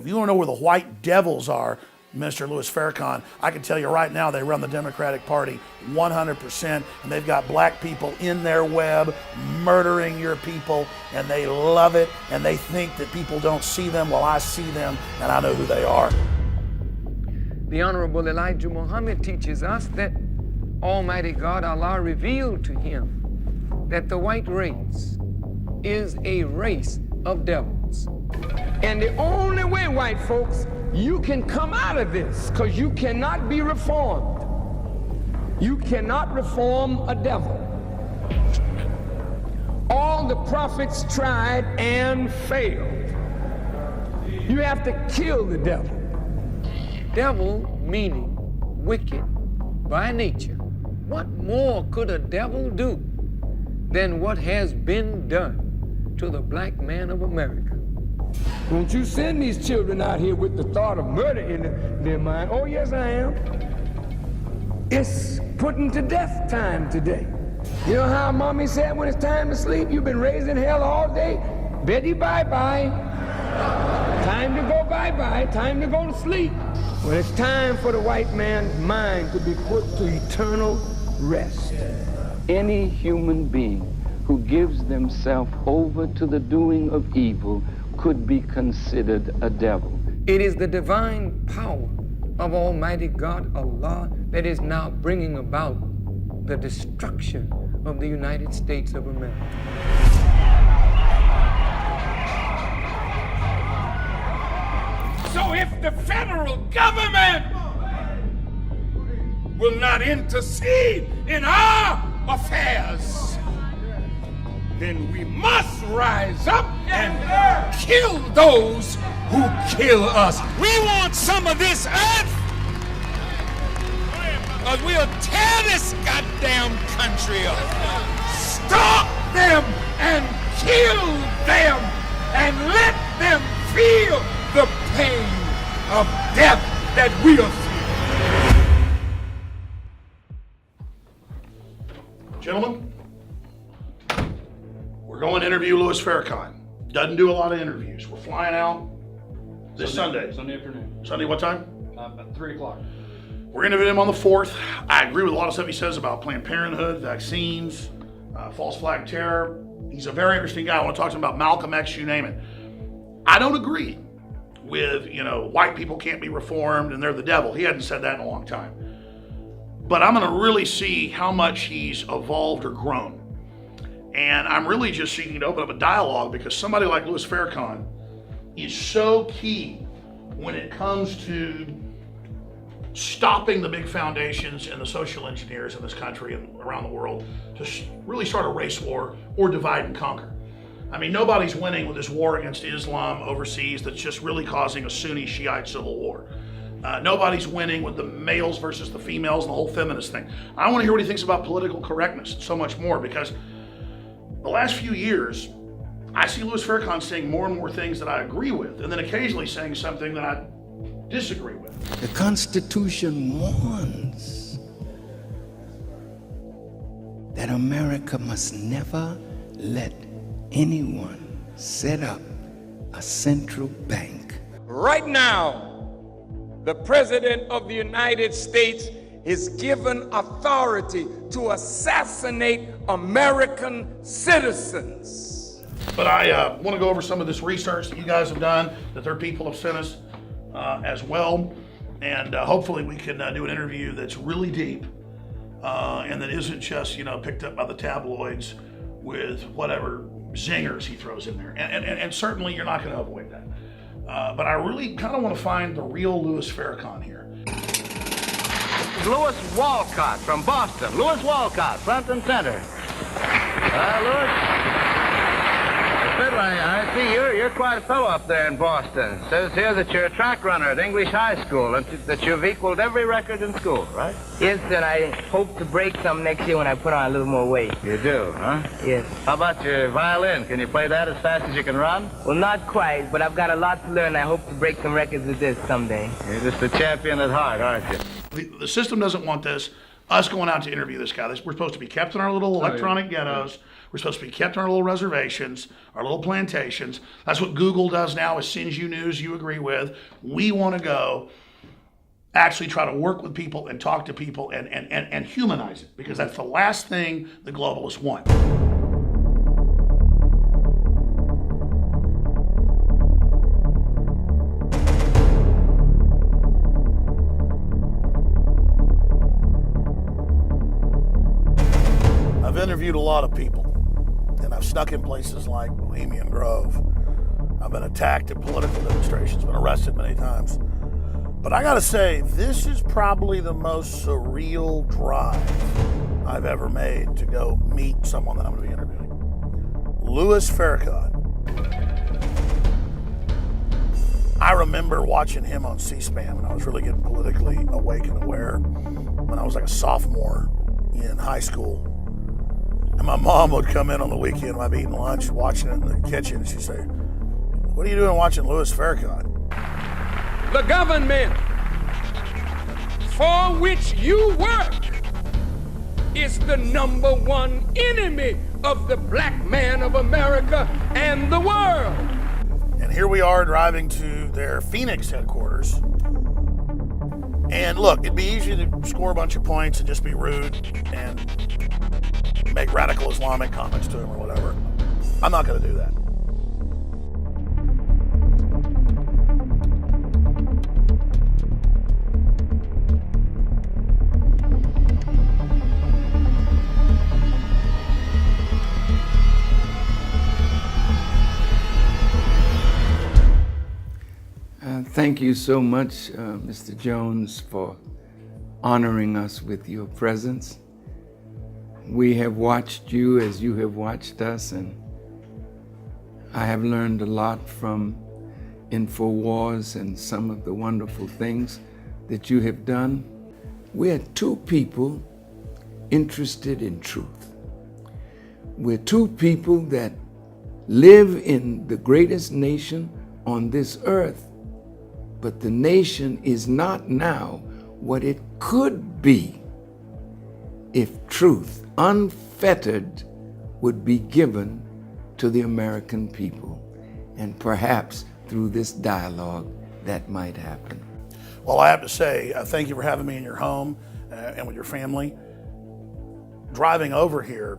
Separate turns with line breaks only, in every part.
If you want to know where the white devils are, Mr. Louis Farrakhan, I can tell you right now they run the Democratic Party 100%, and they've got black people in their web murdering your people, and they love it, and they think that people don't see them. Well, I see them, and I know who they are.
The Honorable Elijah Muhammad teaches us that Almighty God, Allah, revealed to him that the white race is a race of devils. And the only way, white folks, you can come out of this, because you cannot be reformed. You cannot reform a devil. All the prophets tried and failed. You have to kill the devil. Devil meaning wicked by nature. What more could a devil do than what has been done to the black man of America? Won't you send these children out here with the thought of murder in their mind? Oh, yes, I am. It's putting to death time today. You know how mommy said when it's time to sleep, you've been raised in hell all day? Betty, bye-bye. Time to go bye-bye. Time to go to sleep. Well, it's time for the white man's mind to be put to eternal rest. Any human being who gives themselves over to the doing of evil could be considered a devil. It is the divine power of Almighty God, Allah, that is now bringing about the destruction of the United States of America.
So if the federal government will not intercede in our affairs, then we must rise up and kill those who kill us. We want some of this earth, because we'll tear this goddamn country up. Stop them and kill them and let them feel the pain of death that we are feeling.
Gentlemen, we're going to interview Louis Farrakhan. Doesn't do a lot of interviews. We're flying out this Sunday.
Sunday afternoon.
Sunday, what time?
About 3 o'clock.
We're interviewing him on the 4th. I agree with a lot of stuff he says about Planned Parenthood, vaccines, false flag terror. He's a very interesting guy. I want to talk to him about Malcolm X, you name it. I don't agree with, white people can't be reformed and they're the devil. He hadn't said that in a long time. But I'm going to really see how much he's evolved or grown. And I'm really just seeking to open up a dialogue, because somebody like Louis Farrakhan is so key when it comes to stopping the big foundations and the social engineers in this country and around the world to really start a race war or divide and conquer. I mean, nobody's winning with this war against Islam overseas that's just really causing a Sunni Shiite civil war. Nobody's winning with the males versus the females and the whole feminist thing. I want to hear what he thinks about political correctness and so much more, because the last few years, I see Louis Farrakhan saying more and more things that I agree with, and then occasionally saying something that I disagree with.
The Constitution warns that America must never let anyone set up a central bank.
Right now, the President of the United States is given authority to assassinate American citizens.
But I want to go over some of this research that you guys have done, that their people have sent us as well. And hopefully we can do an interview that's really deep and that isn't just, picked up by the tabloids with whatever zingers he throws in there. And certainly you're not going to avoid that. But I really kind of want to find the real Louis Farrakhan here.
Louis Walcott from Boston. Louis Walcott, front and center. Louis. Fiddler, I see you're quite a fellow up there in Boston. It says here that you're a track runner at English High School and that you've equaled every record in school, right?
Yes, and I hope to break some next year when I put on a little more weight.
You do, huh?
Yes.
How about your violin? Can you play that as fast as you can run?
Well, not quite, but I've got a lot to learn. I hope to break some records with this someday.
You're just a champion at heart, aren't you?
The system doesn't want this. us going out to interview this guy. We're supposed to be kept in our little electronic ghettos. We're supposed to be kept in our little reservations, our little plantations. That's what Google does now, is sends you news you agree with. We want to go actually try to work with people and talk to people and humanize it, because that's the last thing the globalists want. I've interviewed a lot of people, and I've snuck in places like Bohemian Grove. I've been attacked at political demonstrations, been arrested many times. But I gotta say, this is probably the most surreal drive I've ever made to go meet someone that I'm gonna be interviewing. Louis Farrakhan. I remember watching him on C-SPAN when I was really getting politically awake and aware, when I was like a sophomore in high school. And my mom would come in on the weekend, I'd be eating lunch, watching it in the kitchen, and she'd say, "What are you doing watching Louis Farrakhan?"
The government for which you work is the #1 enemy of the black man of America and the world.
And here we are driving to their Phoenix headquarters. And look, it'd be easy to score a bunch of points and just be rude and make radical Islamic comments to him or whatever. I'm not going to do that.
Thank you so much, Mr. Jones, for honoring us with your presence. We have watched you as you have watched us, and I have learned a lot from InfoWars and some of the wonderful things that you have done. We're two people interested in truth. We're two people that live in the greatest nation on this earth, but the nation is not now what it could be if truth, unfettered, would be given to the American people. And perhaps through this dialogue, that might happen.
Well, I have to say, thank you for having me in your home and with your family. Driving over here,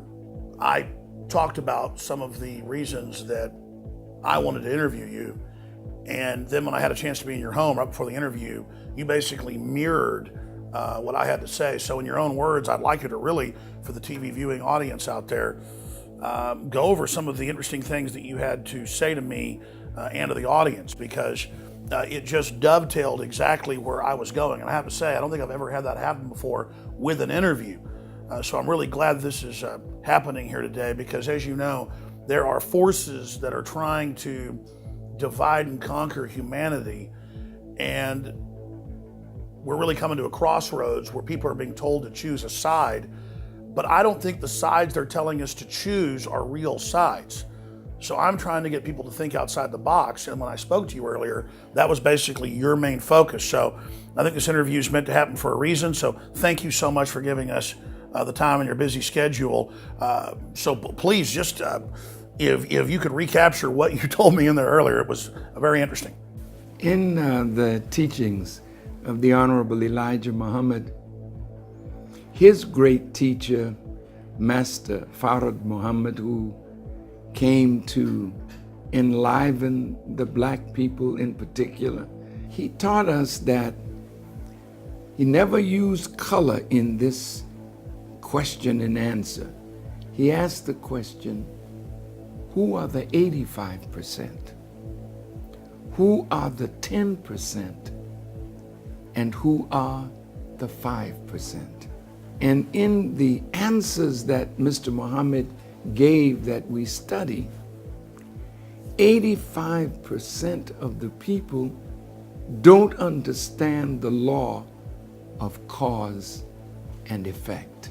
I talked about some of the reasons that I wanted to interview you. And then when I had a chance to be in your home right before the interview, you basically mirrored what I had to say. So in your own words, I'd like you to really, for the TV viewing audience out there, go over some of the interesting things that you had to say to me and to the audience, because it just dovetailed exactly where I was going. And I have to say, I don't think I've ever had that happen before with an interview. So I'm really glad this is happening here today, because as you know, there are forces that are trying to divide and conquer humanity, and we're really coming to a crossroads where people are being told to choose a side, but I don't think the sides they're telling us to choose are real sides. So I'm trying to get people to think outside the box, and when I spoke to you earlier, that was basically your main focus. So I think this interview is meant to happen for a reason, so thank you so much for giving us the time in your busy schedule. So please just if you could recapture what you told me in there earlier, it was very interesting.
In the teachings of the Honorable Elijah Muhammad, his great teacher, Master Farad Muhammad, who came to enliven the black people in particular, he taught us that he never used color in this question and answer. He asked the question, who are the 85%? Who are the 10%? And who are the 5%? And in the answers that Mr. Muhammad gave that we study, 85% of the people don't understand the law of cause and effect.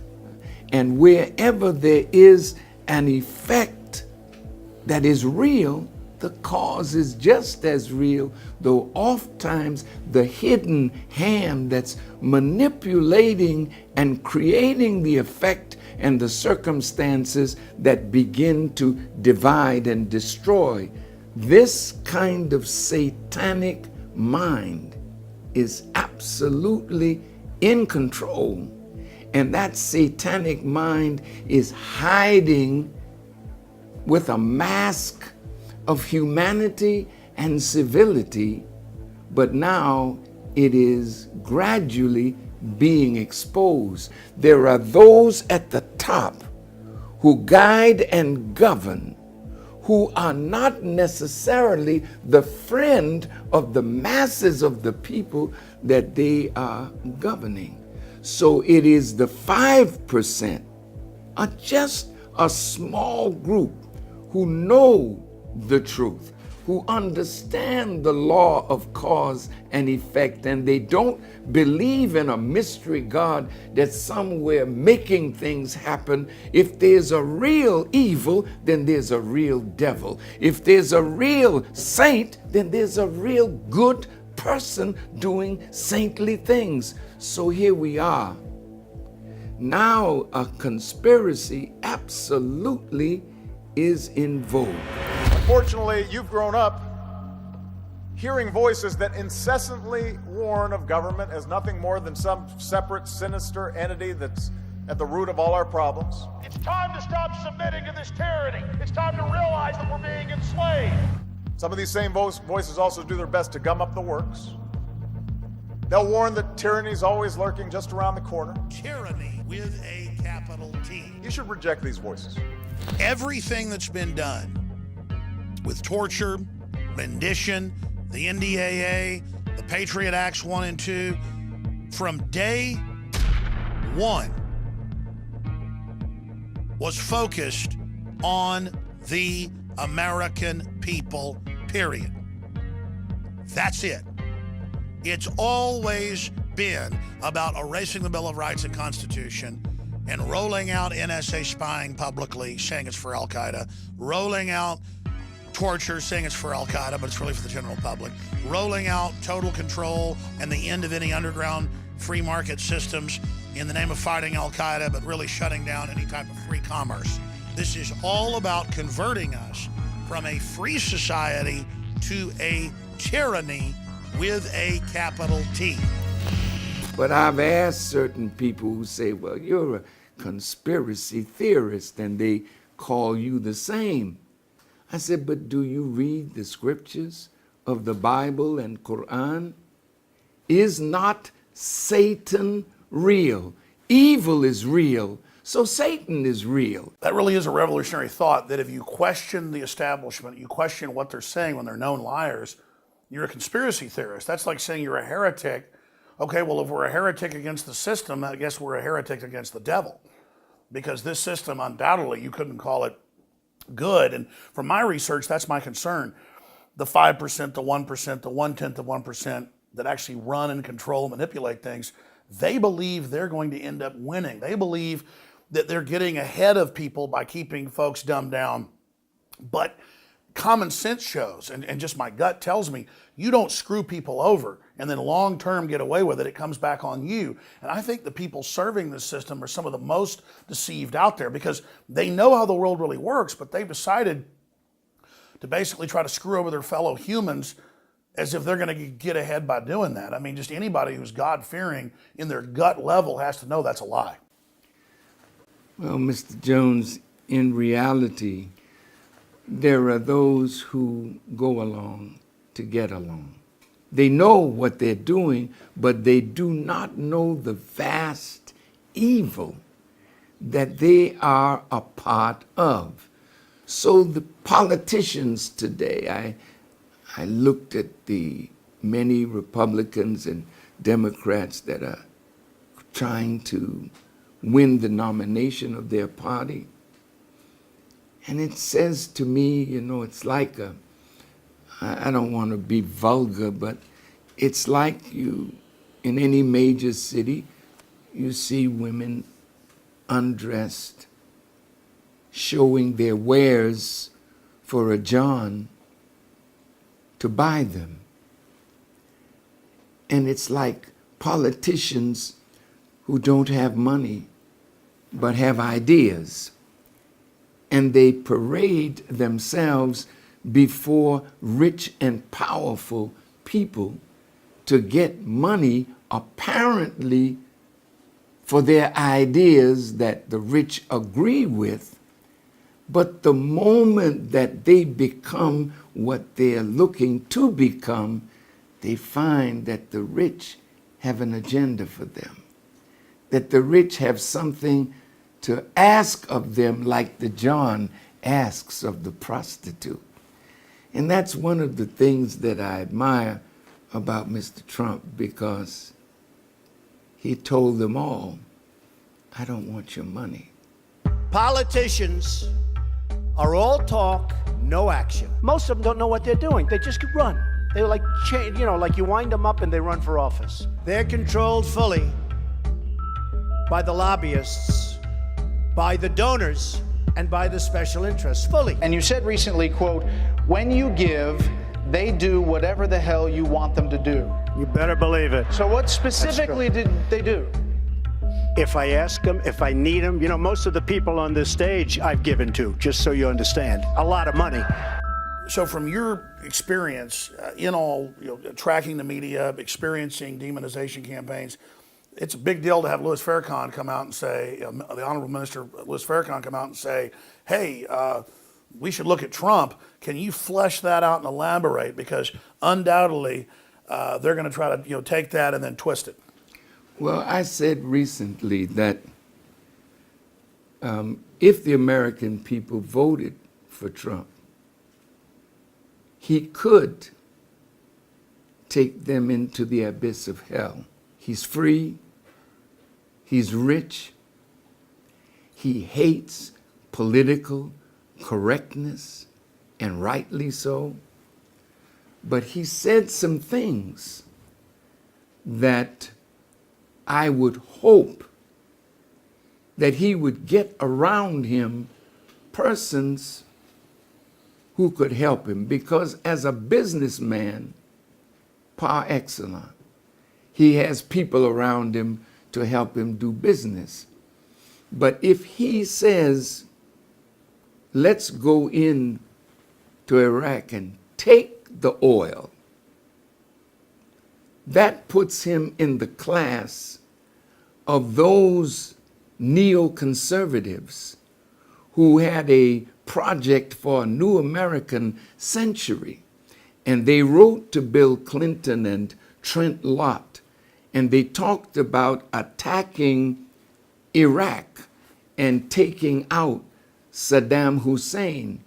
And wherever there is an effect that is real, the cause is just as real, though oftentimes the hidden hand that's manipulating and creating the effect and the circumstances that begin to divide and destroy. This kind of satanic mind is absolutely in control. And that satanic mind is hiding with a mask of humanity and civility, but now it is gradually being exposed. There are those at the top who guide and govern, who are not necessarily the friend of the masses of the people that they are governing. So it is the 5%, are just a small group who know the truth, who understand the law of cause and effect, and they don't believe in a mystery God that's somewhere making things happen. If there's a real evil, then there's a real devil. If there's a real saint, then there's a real good person doing saintly things. So here we are. Now a conspiracy absolutely is in vogue.
Unfortunately, you've grown up hearing voices that incessantly warn of government as nothing more than some separate, sinister entity that's at the root of all our problems.
It's time to stop submitting to this tyranny. It's time to realize that we're being enslaved.
Some of these same voices also do their best to gum up the works. They'll warn that tyranny is always lurking just around the corner.
Tyranny with a capital T.
You should reject these voices.
Everything that's been done with torture, rendition, the NDAA, the Patriot Acts 1 and 2, from day one was focused on the American people, period. That's it. It's always been about erasing the Bill of Rights and Constitution and rolling out NSA spying publicly, saying it's for Al-Qaeda, rolling out torture, saying it's for Al-Qaeda, but it's really for the general public, rolling out total control and the end of any underground free market systems in the name of fighting Al-Qaeda, but really shutting down any type of free commerce. This is all about converting us from a free society to a tyranny with a capital T.
But I've asked certain people who say, well, you're a conspiracy theorist, and they call you the same. I said, but do you read the scriptures of the Bible and Quran? Is not Satan real? Evil is real, so Satan is real.
That really is a revolutionary thought, that if you question the establishment, you question what they're saying when they're known liars, you're a conspiracy theorist. That's like saying you're a heretic. Okay, well, if we're a heretic against the system, I guess we're a heretic against the devil. Because this system, undoubtedly, you couldn't call it good. And from my research, that's my concern. The 5%, the 1%, the 1/10 of 1% that actually run and control, manipulate things, they believe they're going to end up winning. They believe that they're getting ahead of people by keeping folks dumbed down. But common sense shows, and just my gut tells me, you don't screw people over and then long-term get away with it. It comes back on you. And I think the people serving this system are some of the most deceived out there, because they know how the world really works, but they've decided to basically try to screw over their fellow humans as if they're going to get ahead by doing that. I mean, just anybody who's God-fearing in their gut level has to know that's a lie.
Well, Mr. Jones, in reality, there are those who go along to get along. They know what they're doing, but they do not know the vast evil that they are a part of. So the politicians today, I looked at the many Republicans and Democrats that are trying to win the nomination of their party. And it says to me, you know, it's like I don't want to be vulgar, but it's like you, in any major city, you see women undressed, showing their wares for a John, to buy them. And it's like politicians who don't have money but have ideas, and they parade themselves before rich and powerful people to get money apparently for their ideas that the rich agree with. But the moment that they become what they're looking to become, they find that the rich have an agenda for them, that the rich have something to ask of them, like the John asks of the prostitute. And that's one of the things that I admire about Mr. Trump, because he told them all, I don't want your money.
Politicians are all talk, no action. Most of them don't know what they're doing. They just run. They're like, like you wind them up and they run for office. They're controlled fully by the lobbyists, by the donors, and by the special interests, fully.
And you said recently, quote, when you give, they do whatever the hell you want them to do.
You better believe it.
So what specifically did they do?
If I ask them, if I need them, most of the people on this stage I've given to, just so you understand, a lot of money.
So from your experience in all, tracking the media, experiencing demonization campaigns, it's a big deal to have Louis Farrakhan come out and say, the Honorable Minister Louis Farrakhan come out and say, hey, we should look at Trump. Can you flesh that out and elaborate? Because undoubtedly, they're going to try to take that and then twist it.
Well, I said recently that if the American people voted for Trump, he could take them into the abyss of hell. He's free, he's rich, he hates political correctness, and rightly so. But he said some things that I would hope that he would get around him persons who could help him, because as a businessman par excellence, he has people around him to help him do business. But if he says, let's go in to Iraq and take the oil, that puts him in the class of those neoconservatives who had a project for a new American century. And they wrote to Bill Clinton and Trent Lott, and they talked about attacking Iraq and taking out Saddam Hussein,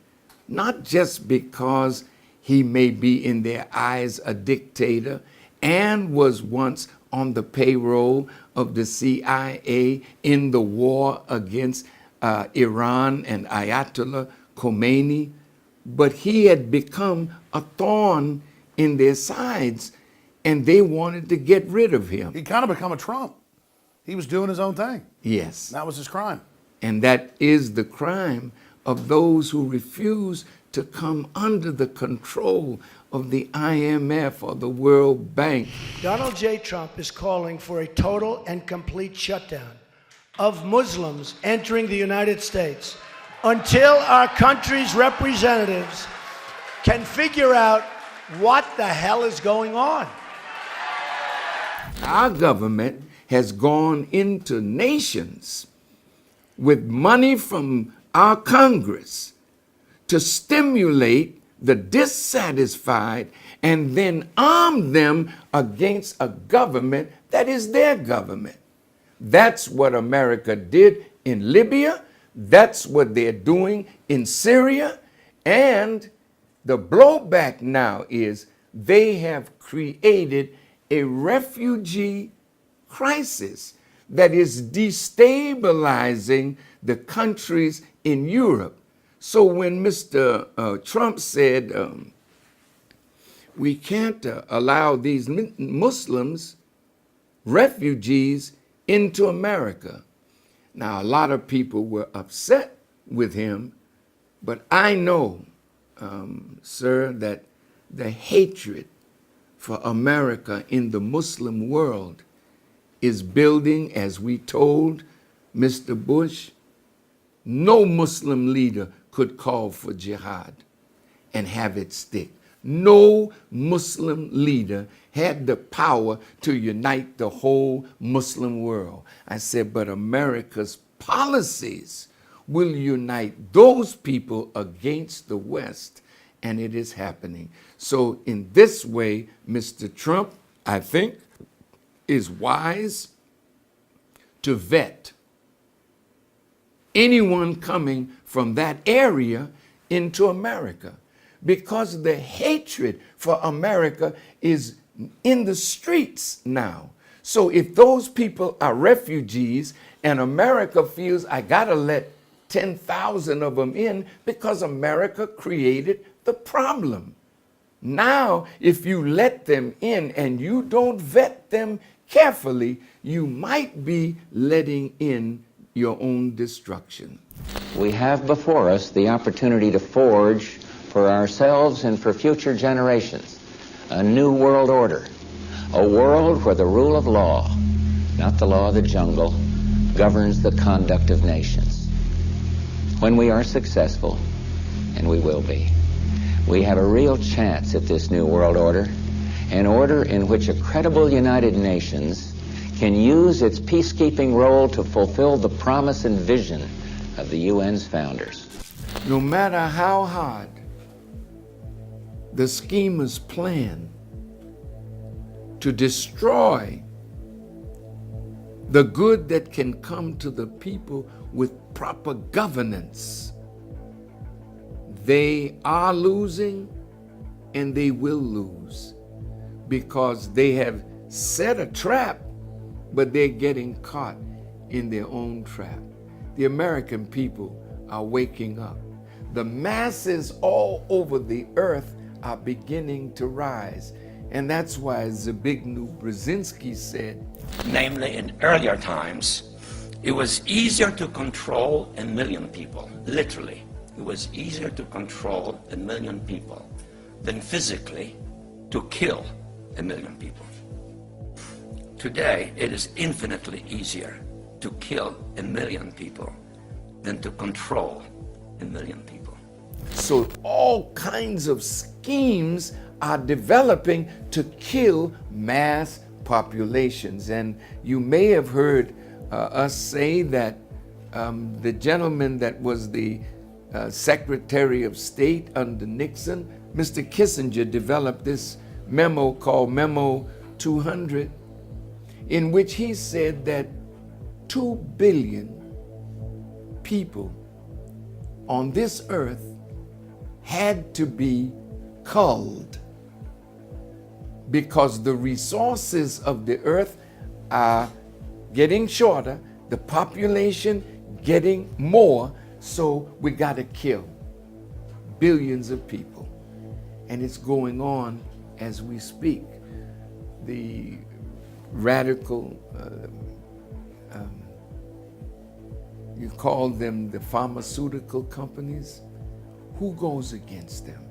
not just because he may be in their eyes a dictator and was once on the payroll of the CIA in the war against Iran and Ayatollah Khomeini, but he had become a thorn in their sides, and they wanted to get rid of him.
He kind of become a Trump. He was doing his own thing.
Yes.
That was his crime.
And that is the crime of those who refuse to come under the control of the IMF or the World Bank.
Donald J. Trump is calling for a total and complete shutdown of Muslims entering the United States until our country's representatives can figure out what the hell is going on.
Our government has gone into nations with money from our Congress to stimulate the dissatisfied and then arm them against a government that is their government. That's what America did in Libya. That's what they're doing in Syria. And the blowback now is they have created a refugee crisis that is destabilizing the countries in Europe. So when Mr. Trump said, we can't allow these Muslims, refugees, into America. Now, a lot of people were upset with him, but I know, sir, that the hatred for America in the Muslim world is building, as we told Mr. Bush. No Muslim leader could call for jihad and have it stick. No Muslim leader had the power to unite the whole Muslim world. I said, but America's policies will unite those people against the West, and it is happening. So in this way, Mr. Trump, I think, is wise to vet anyone coming from that area into America, because the hatred for America is in the streets now. So if those people are refugees and America feels I gotta let 10,000 of them in because America created the problem. Now, if you let them in and you don't vet them carefully, you might be letting in your own destruction.
We have before us the opportunity to forge for ourselves and for future generations a new world order, a world where the rule of law, not the law of the jungle, governs the conduct of nations. When we are successful, and we will be, we have a real chance at this new world order, an order in which a credible United Nations can use its peacekeeping role to fulfill the promise and vision of the UN's founders.
No matter how hard the schemers plan to destroy the good that can come to the people with proper governance, they are losing and they will lose, because they have set a trap, but they're getting caught in their own trap. The American people are waking up. The masses all over the earth are beginning to rise. And that's why Zbigniew Brzezinski said,
namely in earlier times, it was easier to control 1 million people, literally. It was easier to control 1 million people than physically to kill 1 million people. Today, it is infinitely easier to kill 1 million people than to control 1 million people.
So all kinds of schemes are developing to kill mass populations. And you may have heard us say that the gentleman that was the Secretary of State under Nixon, Mr. Kissinger, developed this memo called Memo 200, in which he said that 2 billion people on this earth had to be culled because the resources of the earth are getting shorter, the population getting more, so we got to kill billions of people. And it's going on as we speak. The radical, you call them the pharmaceutical companies. Who goes against them?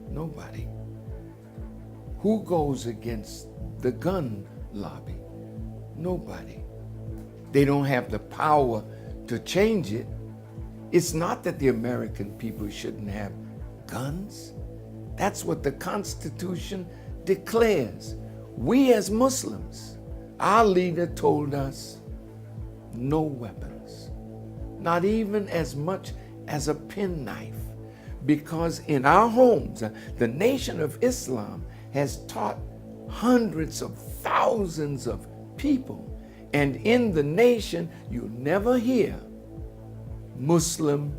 Nobody. Who goes against the gun lobby? Nobody. They don't have the power to change it. It's not that the American people shouldn't have guns. That's what the Constitution declares. We as Muslims, our leader told us, no weapons, not even as much as a penknife, because in our homes, the Nation of Islam has taught hundreds of thousands of people, and in the nation, you never hear Muslim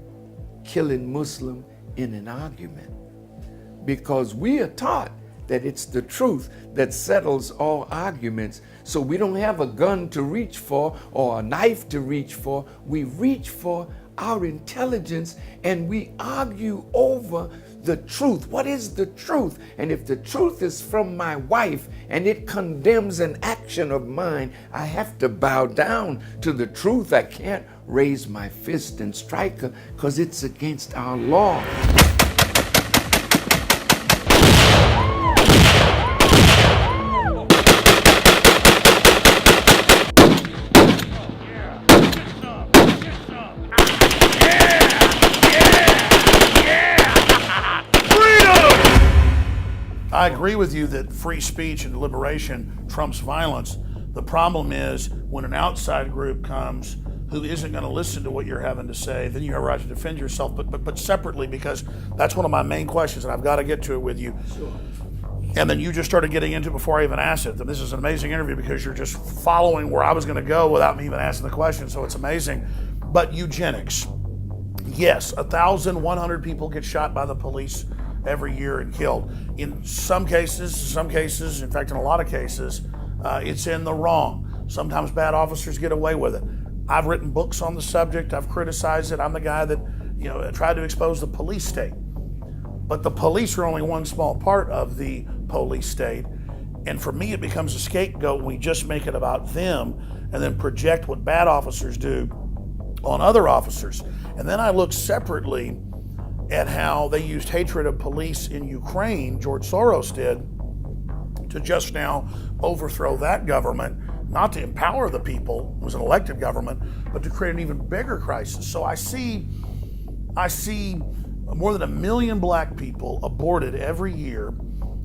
killing Muslim in an argument, because we are taught that it's the truth that settles all arguments. So we don't have a gun to reach for or a knife to reach for. We reach for our intelligence and we argue over the truth. What is the truth? And if the truth is from my wife and it condemns an action of mine, I have to bow down to the truth. I can't raise my fist and strike her because it's against our law.
I agree with you that free speech and deliberation trumps violence. The problem is when an outside group comes who isn't going to listen to what you're having to say, then you have a right to defend yourself, but separately, because that's one of my main questions, and I've got to get to it with you. Sure. And then you just started getting into it before I even asked it. This is an amazing interview because you're just following where I was going to go without me even asking the question, so it's amazing. But eugenics. Yes, 1,100 people get shot by the police every year and killed. In some cases, in fact, in a lot of cases, it's in the wrong. Sometimes bad officers get away with it. I've written books on the subject. I've criticized it. I'm the guy that, tried to expose the police state. But the police are only one small part of the police state. And for me, it becomes a scapegoat when we just make it about them and then project what bad officers do on other officers. And then I look separately at how they used hatred of police in Ukraine, George Soros did, to just now overthrow that government, not to empower the people, it was an elected government, but to create an even bigger crisis. So I see more than 1 million black people aborted every year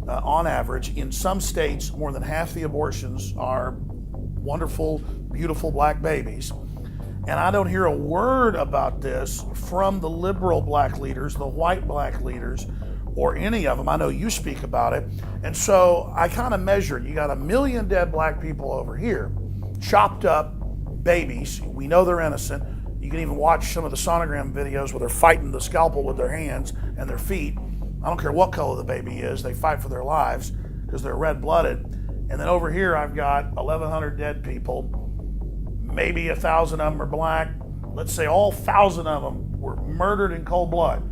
on average. In some states, more than half the abortions are wonderful, beautiful black babies. And I don't hear a word about this from the liberal black leaders, the white black leaders, or any of them. I know you speak about it. And so I kind of measured. You got 1 million dead black people over here, chopped up babies. We know they're innocent. You can even watch some of the sonogram videos where they're fighting the scalpel with their hands and their feet. I don't care what color the baby is. They fight for their lives because they're red-blooded. And then over here, I've got 1,100 dead people. Maybe 1,000 of them are black. Let's say all 1,000 of them were murdered in cold blood.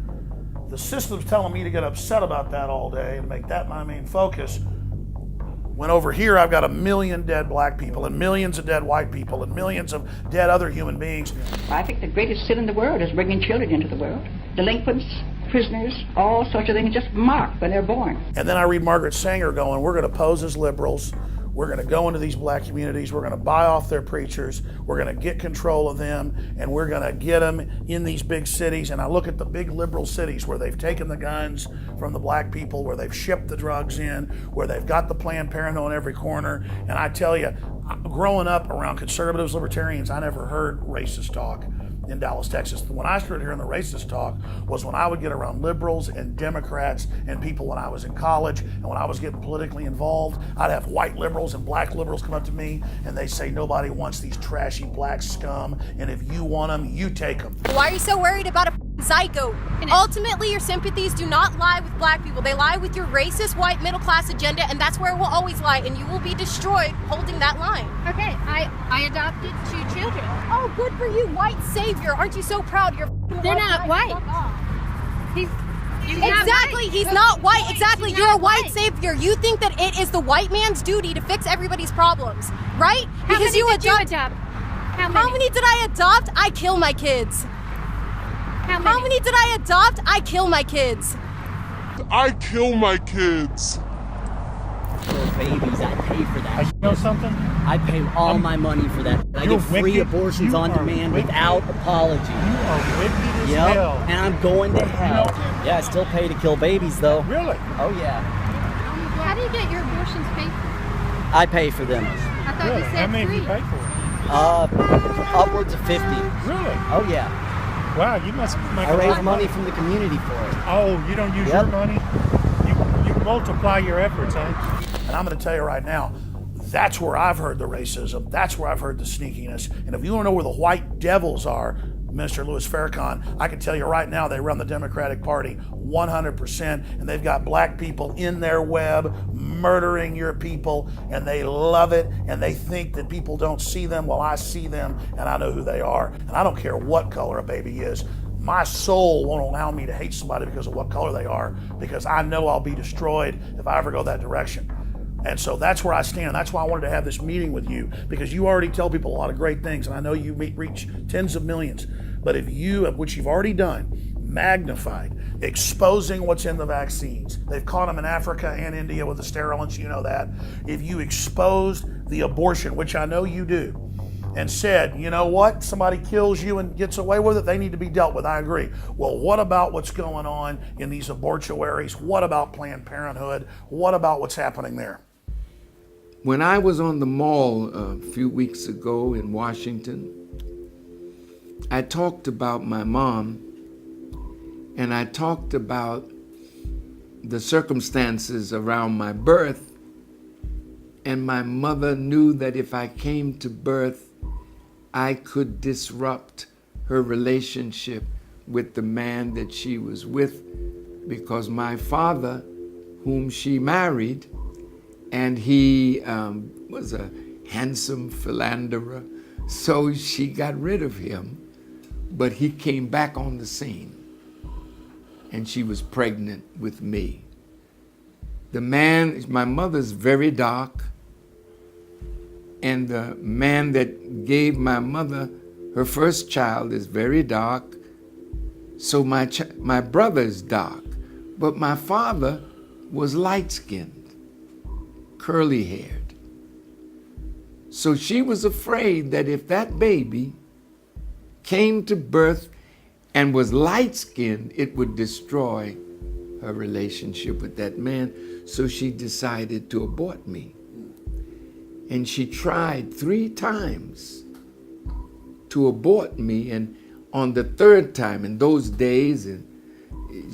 The system's telling me to get upset about that all day and make that my main focus. When over here I've got 1 million dead black people and millions of dead white people and millions of dead other human beings.
I think the greatest sin in the world is bringing children into the world. Delinquents, prisoners, all sorts of things just marked when they're born.
And then I read Margaret Sanger going, we're going to pose as liberals. We're going to go into these black communities. We're going to buy off their preachers. We're going to get control of them, and we're going to get them in these big cities. And I look at the big liberal cities where they've taken the guns from the black people, where they've shipped the drugs in, where they've got the Planned Parenthood on every corner. And I tell you, growing up around conservatives, libertarians, I never heard racist talk in Dallas, Texas. When I started hearing the racist talk was when I would get around liberals and Democrats and people when I was in college and when I was getting politically involved. I'd have white liberals and black liberals come up to me and they say, nobody wants these trashy black scum, and if you want them, you take them.
Why are you so worried about a zygote? Ultimately, your sympathies do not lie with black people. They lie with your racist white middle class agenda, and that's where it will always lie, and you will be destroyed holding that line.
Okay, I adopted 2 children.
Oh, good for you, white savior. Aren't you so proud?
They're not white.
He's not white. Exactly, you're a white savior. You think that it is the white man's duty to fix everybody's problems, right?
How many did you adopt?
How many did I adopt? I kill my kids. How many did I adopt? I kill my kids.
I kill my kids.
Babies, I pay for that.
You know something?
I pay all my money for that. I get free abortions on demand without apology.
You are wicked as hell.
And I'm going to hell. Yeah, I still pay to kill babies, though.
Really?
Oh, yeah.
How do you get your abortions paid for?
I pay for them.
I thought you said
How many
3.
do you pay for?
Upwards of 50.
Really?
Oh, yeah.
Wow, you must make
I raise money from the community for it.
Oh, you don't use your money? You multiply your efforts, eh?
And I'm going to tell you right now, that's where I've heard the racism. That's where I've heard the sneakiness. And if you want to know where the white devils are, Minister Louis Farrakhan, I can tell you right now they run the Democratic Party 100%, and they've got black people in their web murdering your people, and they love it, and they think that people don't see them. Well, I see them, and I know who they are. And I don't care what color a baby is. My soul won't allow me to hate somebody because of what color they are, because I know I'll be destroyed if I ever go that direction. And so that's where I stand. That's why I wanted to have this meeting with you, because you already tell people a lot of great things, and I know you reach tens of millions. But if you, which you've already done, magnified, exposing what's in the vaccines. They've caught them in Africa and India with the sterilants, you know that. If you exposed the abortion, which I know you do, and said, you know what, somebody kills you and gets away with it, they need to be dealt with. I agree. Well, what about what's going on in these abortuaries? What about Planned Parenthood? What about what's happening there?
When I was on the mall a few weeks ago in Washington, I talked about my mom, and I talked about the circumstances around my birth, and my mother knew that if I came to birth, I could disrupt her relationship with the man that she was with, because my father, whom she married, and he was a handsome philanderer, so she got rid of him, but he came back on the scene, and she was pregnant with me. The man, my mother's very dark, and the man that gave my mother her first child is very dark, so my brother is dark, but my father was light-skinned, curly-haired. So she was afraid that if that baby came to birth and was light-skinned, it would destroy her relationship with that man. So she decided to abort me. And she tried 3 times to abort me, and on the 3rd time, in those days,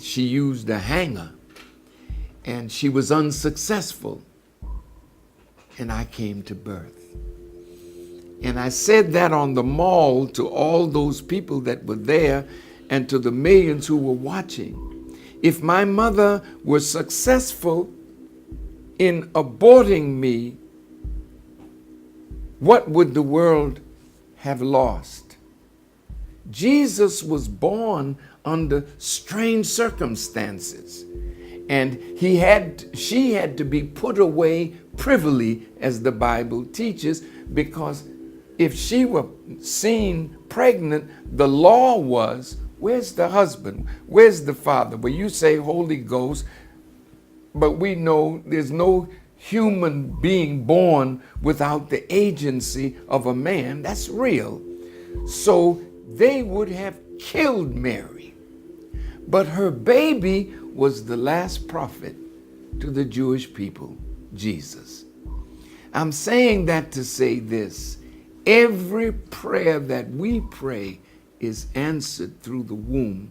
she used a hanger, and she was unsuccessful. And I came to birth. And I said that on the mall to all those people that were there and to the millions who were watching. If my mother was successful in aborting me, what would the world have lost? Jesus was born under strange circumstances, and she had to be put away privily, as the Bible teaches, because if she were seen pregnant, the law was, where's the husband? Where's the father? Well, you say Holy Ghost, but we know there's no human being born without the agency of a man. That's real. So they would have killed Mary. But her baby was the last prophet to the Jewish people, Jesus. I'm saying that to say this: every prayer that we pray is answered through the womb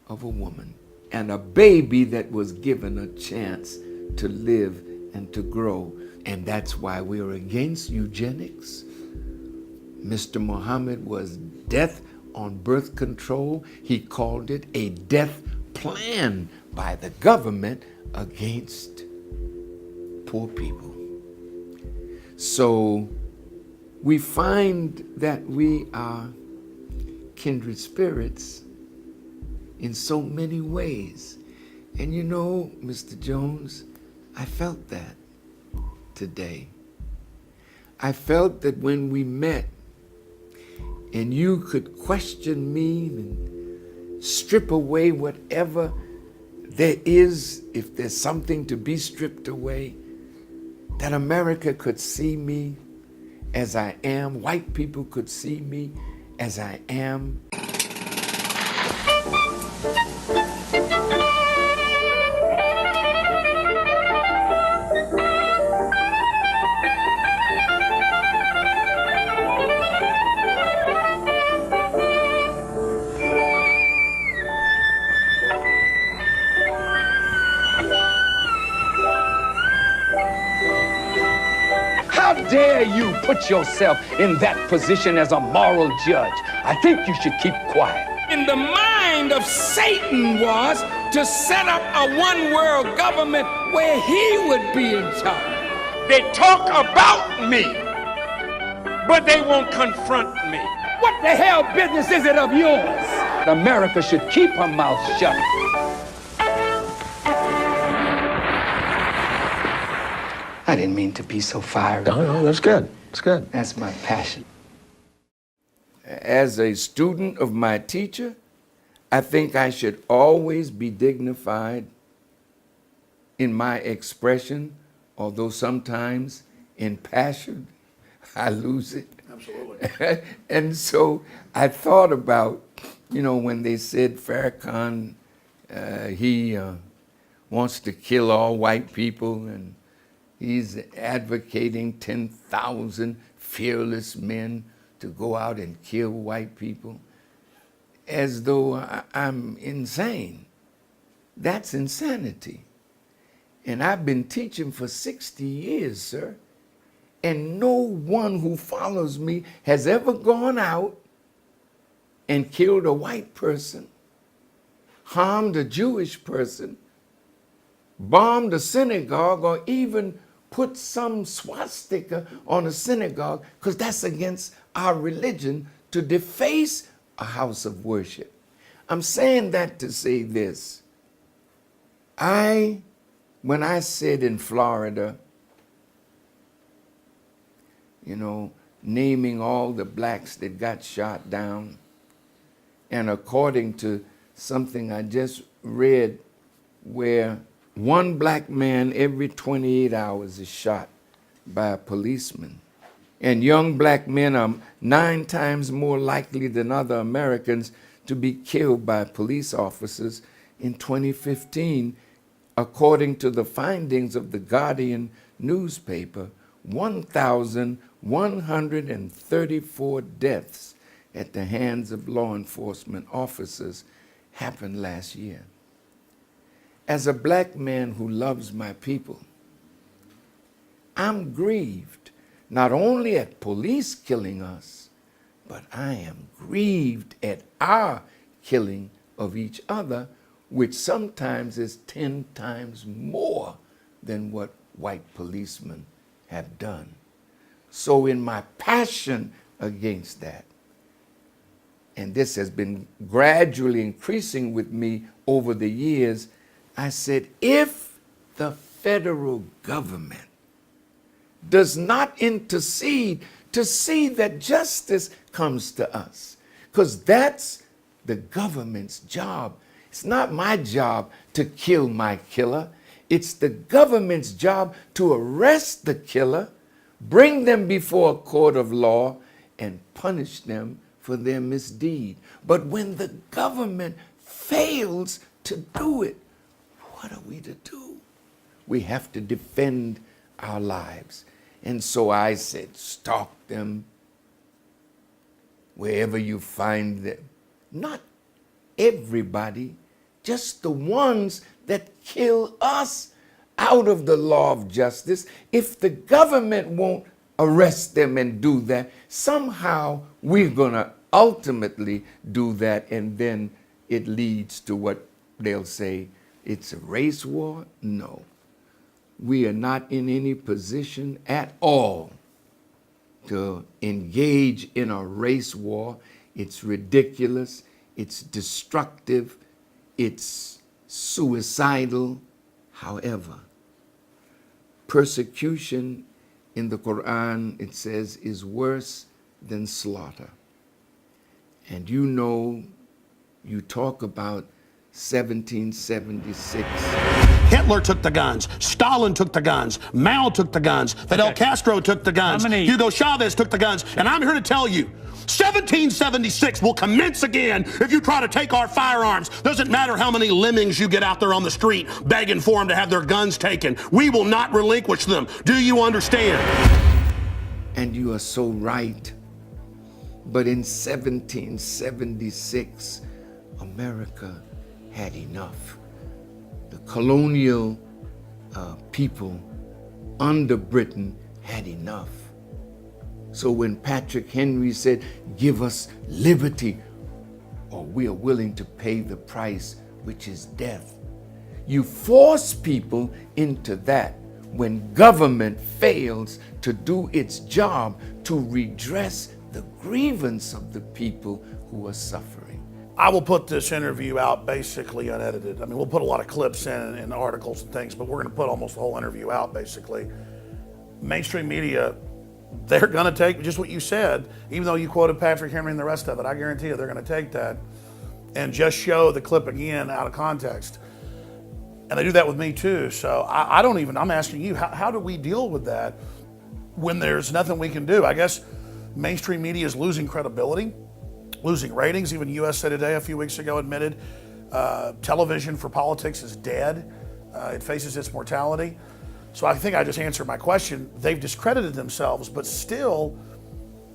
of a woman, and a baby that was given a chance to live and to grow. And that's why we're against eugenics. Mr. Muhammad was death on birth control. He called it a death plan by the government against poor people. So we find that we are kindred spirits in so many ways. And you know, Mr. Jones, I felt that today. I felt that when we met and you could question me and strip away whatever there is, if there's something to be stripped away, that America could see me as I am, white people could see me as I am.
How dare you put yourself in that position as a moral judge? I think you should keep quiet. In the mind of Satan was to set up a one-world government where he would be in charge. They talk about me, but they won't confront me. What the hell business is it of yours? America should keep her mouth shut.
I didn't mean to be so fiery.
No, that's good. That's good.
That's my passion. As a student of my teacher, I think I should always be dignified in my expression, although sometimes in passion I lose it.
Absolutely.
And so I thought about, when they said Farrakhan, he wants to kill all white people, and he's advocating 10,000 fearless men to go out and kill white people, as though I'm insane. That's insanity. And I've been teaching for 60 years, sir. And no one who follows me has ever gone out and killed a white person, harmed a Jewish person, bombed a synagogue, or even put some swastika on a synagogue, because that's against our religion to deface a house of worship. I'm saying that to say this. When I said in Florida, naming all the blacks that got shot down, and according to something I just read, where one black man every 28 hours is shot by a policeman. And young black men are 9 times more likely than other Americans to be killed by police officers in 2015, according to the findings of the Guardian newspaper. 1,134 deaths at the hands of law enforcement officers happened last year. As a black man who loves my people, I'm grieved not only at police killing us, but I am grieved at our killing of each other, which sometimes is 10 times more than what white policemen have done. So in my passion against that, and this has been gradually increasing with me over the years, I said, if the federal government does not intercede to see that justice comes to us, because that's the government's job. It's not my job to kill my killer. It's the government's job to arrest the killer, bring them before a court of law, and punish them for their misdeed. But when the government fails to do it, what are we to do? We have to defend our lives. And so I said, stalk them wherever you find them. Not everybody, just the ones that kill us out of the law of justice. If the government won't arrest them and do that, somehow we're going to ultimately do that, and then it leads to what they'll say, it's a race war. No, we are not in any position at all to engage in a race war. It's ridiculous, it's destructive, it's suicidal. However, persecution in the Quran, it says, is worse than slaughter. And you talk about 1776.
Hitler took the guns. Stalin took the guns. Mao took the guns. Fidel Castro took the guns. Hugo Chavez took the guns. And I'm here to tell you, 1776 will commence again if you try to take our firearms. Doesn't matter how many lemmings you get out there on the street begging for them to have their guns taken. We will not relinquish them. Do you understand?
And you are so right. But in 1776, America had enough. The colonial people under Britain had enough. So when Patrick Henry said, give us liberty, or we are willing to pay the price, which is death, you force people into that when government fails to do its job to redress the grievance of the people who are suffering.
I will put this interview out basically unedited. I mean, we'll put a lot of clips in and articles and things, but we're going to put almost the whole interview out basically. Mainstream media, they're going to take just what you said, even though you quoted Patrick Henry and the rest of it. I guarantee you they're going to take that and just show the clip again out of context. And they do that with me too. So I'm asking you, how do we deal with that? when there's nothing we can do. I guess mainstream media is losing credibility, losing ratings. Even USA Today a few weeks ago admitted television for politics is dead. It faces its mortality. So I think I just answered my question. They've discredited themselves, but still,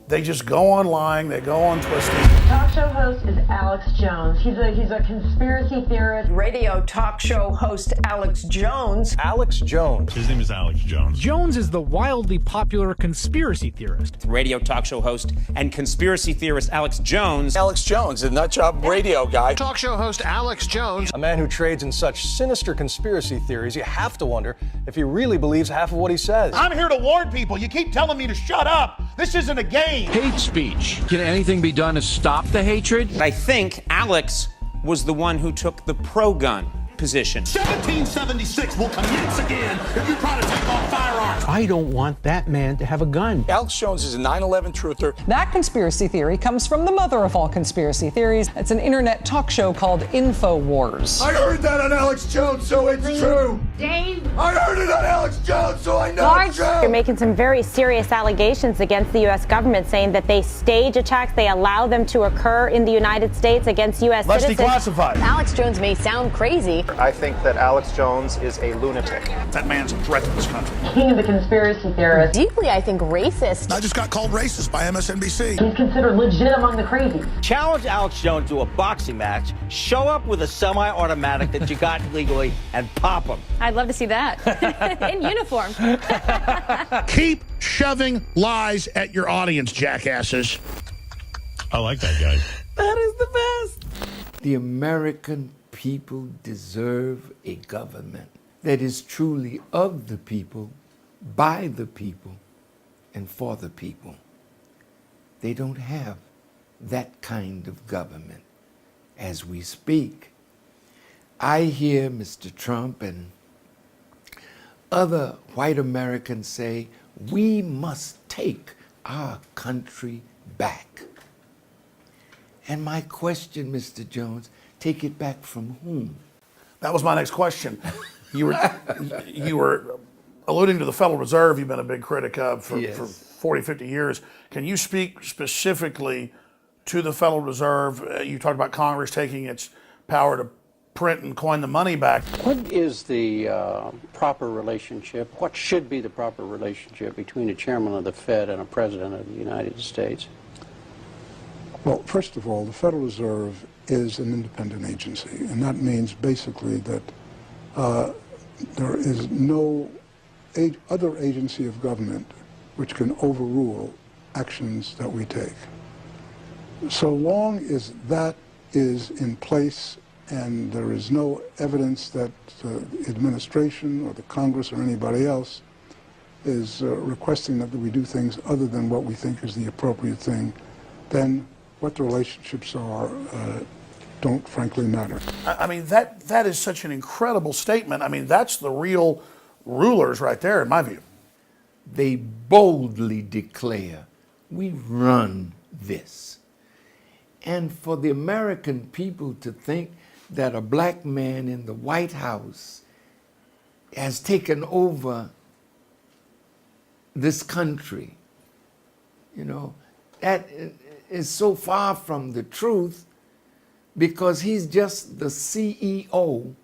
they just go on lying, they go on twisting.
Talk show host is Alex Jones. He's a conspiracy theorist.
Radio talk show host Alex Jones.
Alex Jones.
His name is Alex Jones.
Jones is the wildly popular conspiracy theorist.
Radio talk show host and conspiracy theorist Alex Jones.
Alex Jones, the nutjob radio guy.
Talk show host Alex Jones.
A man who trades in such sinister conspiracy theories, you have to wonder if he really believes half of what he says.
I'm here to warn people. You keep telling me to shut up. This isn't a game.
Hate speech. Can anything be done to stop the hatred?
I think Alex was the one who took the pro-gun position.
1776 will commence again if you try to take off firearms.
I don't want that man to have a gun. Alex Jones is a 9/11 truther.
That conspiracy theory comes from the mother of all conspiracy theories. It's an internet talk show called InfoWars.
I heard that on Alex Jones, so it's true.
Dave.
I heard it on Alex Jones, so I know it's true.
You're making some very serious allegations against the U.S. government, saying that they stage attacks, they allow them to occur in the United States against U.S.
Let's
citizens.
declassify.
Alex Jones may sound crazy.
I think that Alex Jones is a lunatic.
That man's a threat to this country.
King of the conspiracy theorists.
Deeply, I think, racist.
I just got called racist by MSNBC.
He's considered legit among the crazies.
Challenge Alex Jones to a boxing match, show up with a semi-automatic that you got legally, and pop him.
I'd love to see that. In uniform.
Keep shoving lies at your audience, jackasses.
I like that guy.
That is the best.
The American people deserve a government that is truly of the people, by the people, and for the people. They don't have that kind of government as we speak. I hear Mr. Trump and other white Americans say, we must take our country back. And my question, Mr. Jones, take it back from whom?
That was my next question. You were alluding to the Federal Reserve you've been a big critic of for 40, 50 years. Can you speak specifically to the Federal Reserve? You talked about Congress taking its power to print and coin the money back.
What is the proper relationship? What should be the proper relationship between a chairman of the Fed and a president of the United States?
Well, first of all, the Federal Reserve is an independent agency, and that means basically that there is no other agency of government which can overrule actions that we take. So long as that is in place and there is no evidence that the administration or the Congress or anybody else is requesting that we do things other than what we think is the appropriate thing, then what the relationships are don't frankly matter.
I mean, that is such an incredible statement. I mean, that's the real rulers right there, in my view.
They boldly declare, we run this. And for the American people to think that a black man in the White House has taken over this country, you know, that is so far from the truth, because he's just the CEO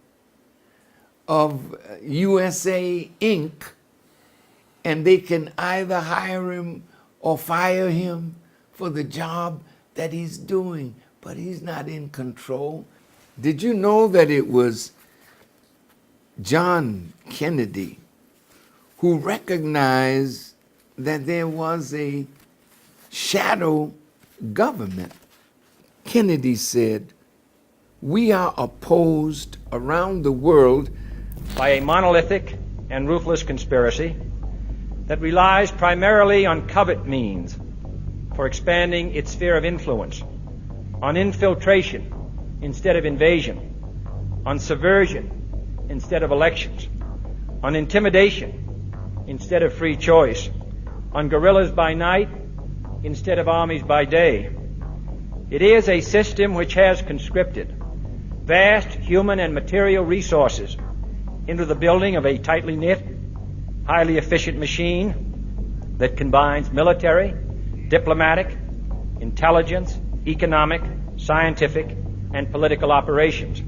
of USA Inc., and they can either hire him or fire him for the job that he's doing, but he's not in control. Did you know that it was John Kennedy who recognized that there was a shadow government? Kennedy said, we are opposed around the world
by a monolithic and ruthless conspiracy that relies primarily on covert means for expanding its sphere of influence, on infiltration instead of invasion, on subversion instead of elections, on intimidation instead of free choice, on guerrillas by night instead of armies by day. It is a system which has conscripted vast human and material resources into the building of a tightly knit, highly efficient machine that combines military, diplomatic, intelligence, economic, scientific, and political operations.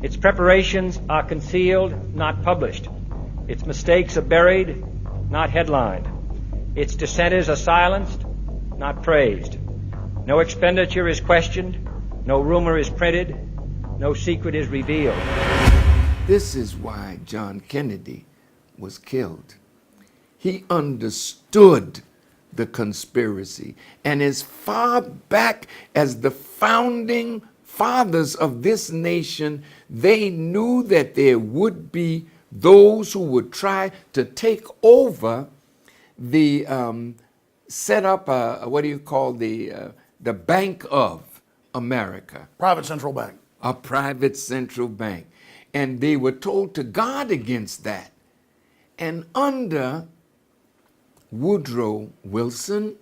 Its preparations are concealed, not published. Its mistakes are buried, not headlined. Its dissenters are silenced, not praised. No expenditure is questioned, no rumor is printed, no secret is revealed.
This is why John Kennedy was killed. He understood the conspiracy, and as far back as the founding fathers of this nation, they knew that there would be those who would try to take over the set up what do you call the Bank of America,
private central bank,
a private central bank, and they were told to guard against that. And under Woodrow Wilson,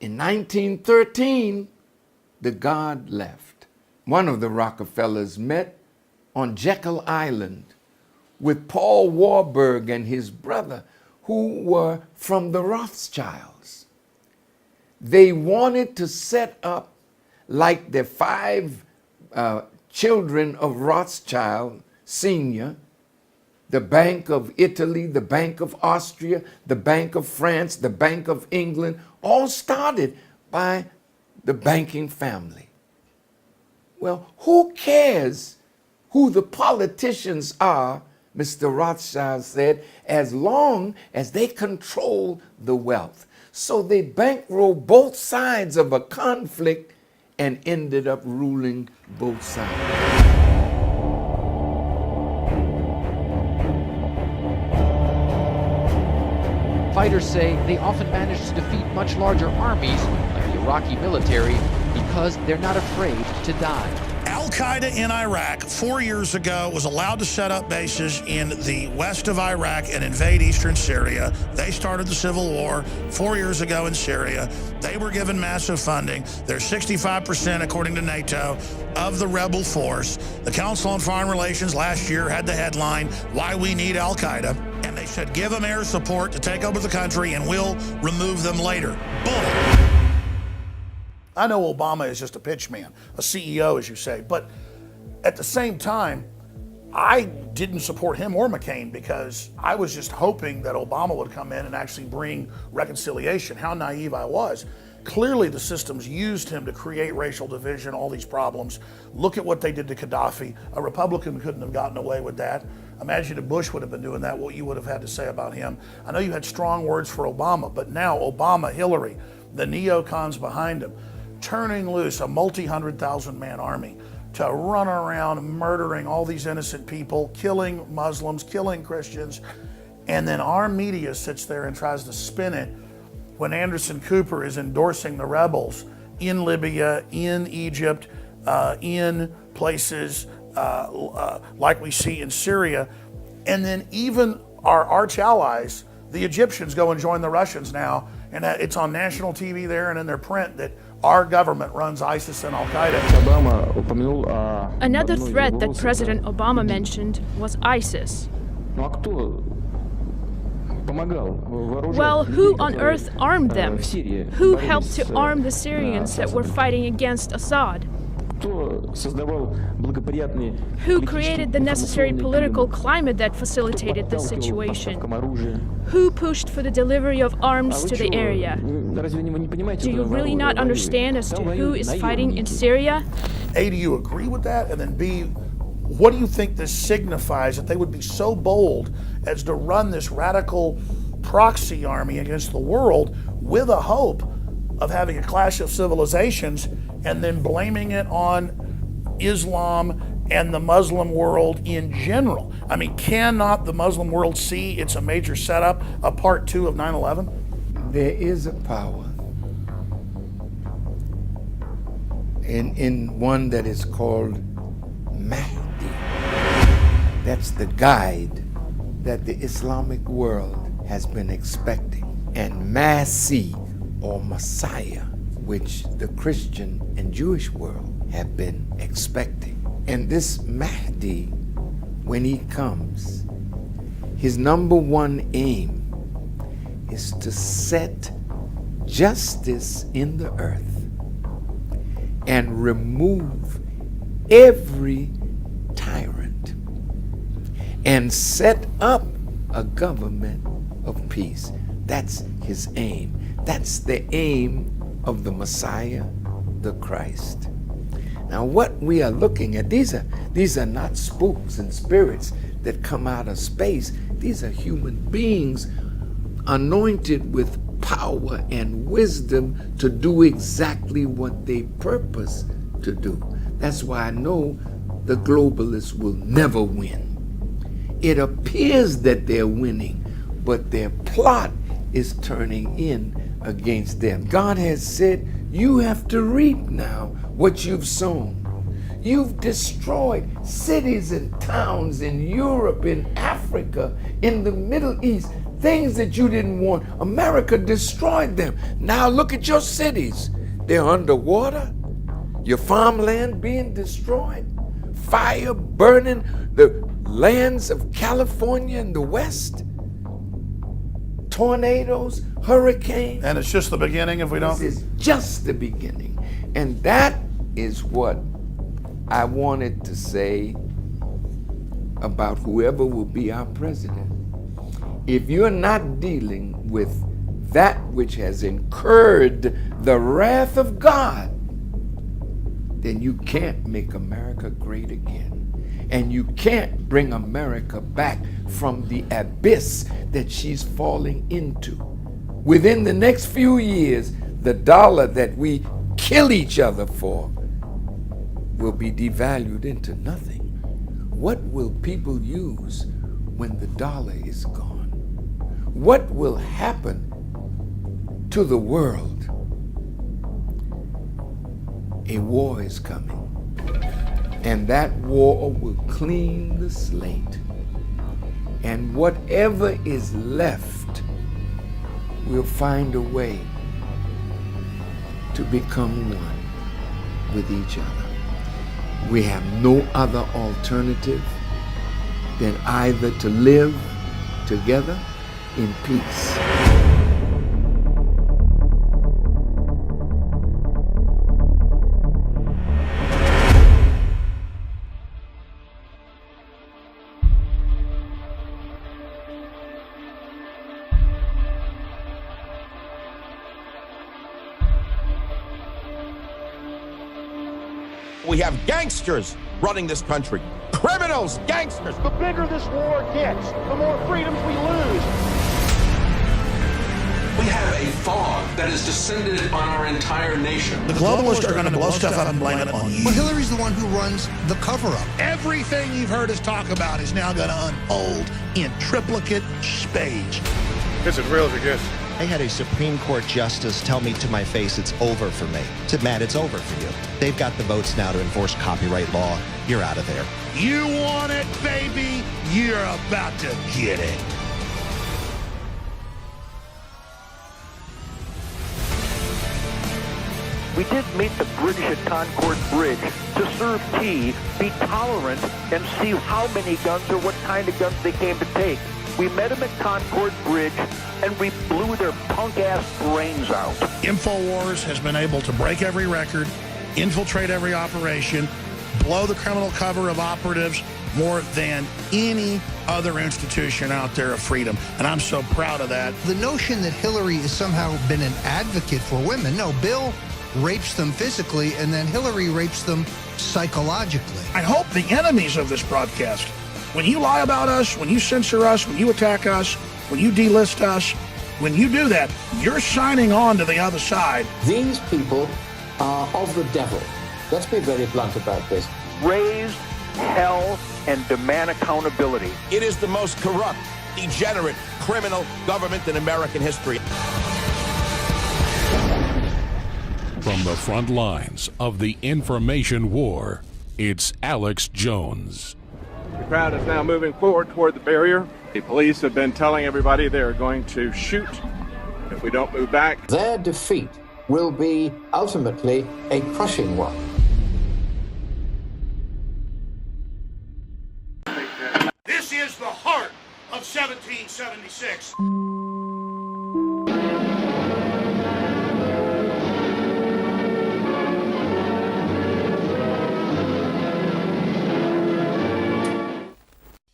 in 1913, the guard left. One of the Rockefellers met on Jekyll Island with Paul Warburg and his brother, who were from the Rothschilds. They wanted to set up like the 5 children of Rothschild Sr., the Bank of Italy, the Bank of Austria, the Bank of France, the Bank of England, all started by the banking family. Well, who cares who the politicians are, Mr. Rothschild said, as long as they control the wealth. So they bankrolled both sides of a conflict and ended up ruling both sides.
Fighters say they often manage to defeat much larger armies, like the Iraqi military, because they're not afraid to die.
Al-Qaeda in Iraq 4 years ago was allowed to set up bases in the west of Iraq and invade eastern Syria. They started the civil war 4 years ago in Syria. They were given massive funding. They're 65%, according to NATO, of the rebel force. The Council on Foreign Relations last year had the headline, "Why We Need Al-Qaeda." And they said, give them air support to take over the country and we'll remove them later. Bull.
I know Obama is just a pitch man, a CEO, as you say, but at the same time, I didn't support him or McCain because I was just hoping that Obama would come in and actually bring reconciliation. How naive I was. Clearly, the systems used him to create racial division, all these problems. Look at what they did to Gaddafi. A Republican couldn't have gotten away with that. Imagine if Bush would have been doing that, what you would have had to say about him. I know you had strong words for Obama, but now Obama, Hillary, the neocons behind him, turning loose a multi-100,000-man army to run around murdering all these innocent people, killing Muslims, killing Christians, and then our media sits there and tries to spin it when Anderson Cooper is endorsing the rebels in Libya, in Egypt, in places like we see in Syria. And then even our arch allies, the Egyptians, go and join the Russians now, and it's on national TV there and in their print that our government runs ISIS and Al-Qaeda.
Another threat that President Obama mentioned was ISIS. Well, who on earth armed them? Who helped to arm the Syrians that were fighting against Assad? Who created the necessary political climate that facilitated this situation? Who pushed for the delivery of arms to the area? Do you really not understand as to who is fighting in Syria?
A, do you agree with that? And then B, what do you think this signifies that they would be so bold as to run this radical proxy army against the world with a hope of having a clash of civilizations and then blaming it on Islam and the Muslim world in general? I mean, cannot the Muslim world see it's a major setup, a part 2 of 9/11?
There is a power in one that is called Mahdi. That's the guide that the Islamic world has been expecting. And Masih, or Messiah, which the Christian and Jewish world have been expecting. And this Mahdi, when he comes, his number one aim is to set justice in the earth and remove every tyrant and set up a government of peace. That's his aim. That's the aim of the Messiah, the Christ. Now what we are looking at, these are not spooks and spirits that come out of space. These are human beings anointed with power and wisdom to do exactly what they purpose to do. That's why I know the globalists will never win. It appears that they're winning, but their plot is turning in against them. God has said, you have to reap now what you've sown. You've destroyed cities and towns in Europe, in Africa, in the Middle East, things that you didn't want. America destroyed them. Now look at your cities. They're underwater. Your farmland being destroyed. Fire burning the lands of California and the West. Tornadoes, hurricanes.
And it's just the beginning if we don't.
This is just the beginning. And that is what I wanted to say about whoever will be our president. If you're not dealing with that which has incurred the wrath of God, then you can't make America great again. And you can't bring America back from the abyss that she's falling into. Within the next few years, the dollar that we kill each other for will be devalued into nothing. What will people use when the dollar is gone? What will happen to the world? A war is coming. And that war will clean the slate. And whatever is left, we'll find a way to become one with each other. We have no other alternative than either to live together in peace.
We have gangsters running this country. Criminals, gangsters.
The bigger this war gets, the more freedoms we lose.
We have a fog that has descended on our entire nation.
The globalists are going to blow stuff up and blame it on you.
Well, Hillary's the one who runs the cover-up.
Everything you've heard us talk about is now going to unfold in triplicate spades.
It's as real as it gets.
I had a Supreme Court justice tell me to my face, it's over for me. I said, Matt, it's over for you. They've got the votes now to enforce copyright law. You're out of there.
You want it, baby? You're about to get it.
We did meet the British at Concord Bridge to serve tea, be tolerant, and see how many guns or what kind of guns they came to take. We met them at Concord Bridge, and we blew their punk-ass brains out.
InfoWars has been able to break every record, infiltrate every operation, blow the criminal cover of operatives more than any other institution out there of freedom. And I'm so proud of that.
The notion that Hillary has somehow been an advocate for women, no, Bill rapes them physically, and then Hillary rapes them psychologically.
I hope the enemies of this broadcast, when you lie about us, when you censor us, when you attack us, when you delist us, when you do that, you're signing on to the other side.
These people are of the devil. Let's be very blunt about this.
Raise hell and demand accountability.
It is the most corrupt, degenerate, criminal government in American history.
From the front lines of the information war, it's Alex Jones.
The crowd is now moving forward toward the barrier. The police have been telling everybody they're going to shoot if we don't move back.
Their defeat will be ultimately a crushing one.
This is the heart of 1776.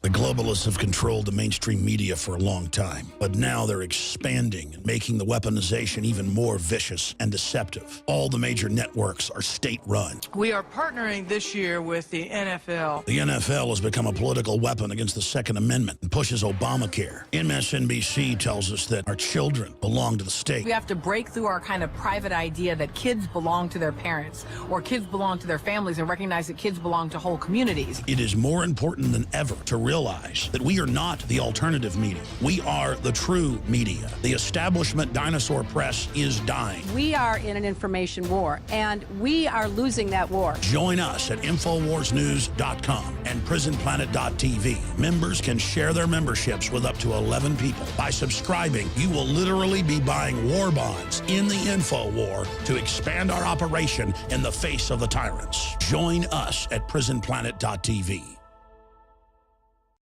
The globalists have controlled the mainstream media for a long time, but now they're expanding and making the weaponization even more vicious and deceptive. All the major networks are state-run.
We are partnering this year with the NFL.
The NFL has become a political weapon against the Second Amendment and pushes Obamacare. MSNBC tells us that our children belong to the state.
We have to break through our kind of private idea that kids belong to their parents or kids belong to their families and recognize that kids belong to whole communities.
It is more important than ever to realize that we are not the alternative media. We are the true media. The establishment dinosaur press is dying.
We are in an information war, and we are losing that war.
Join us at InfoWarsNews.com and PrisonPlanet.tv. Members can share their memberships with up to 11 people. By subscribing, you will literally be buying war bonds in the info war to expand our operation in the face of the tyrants. Join us at PrisonPlanet.tv.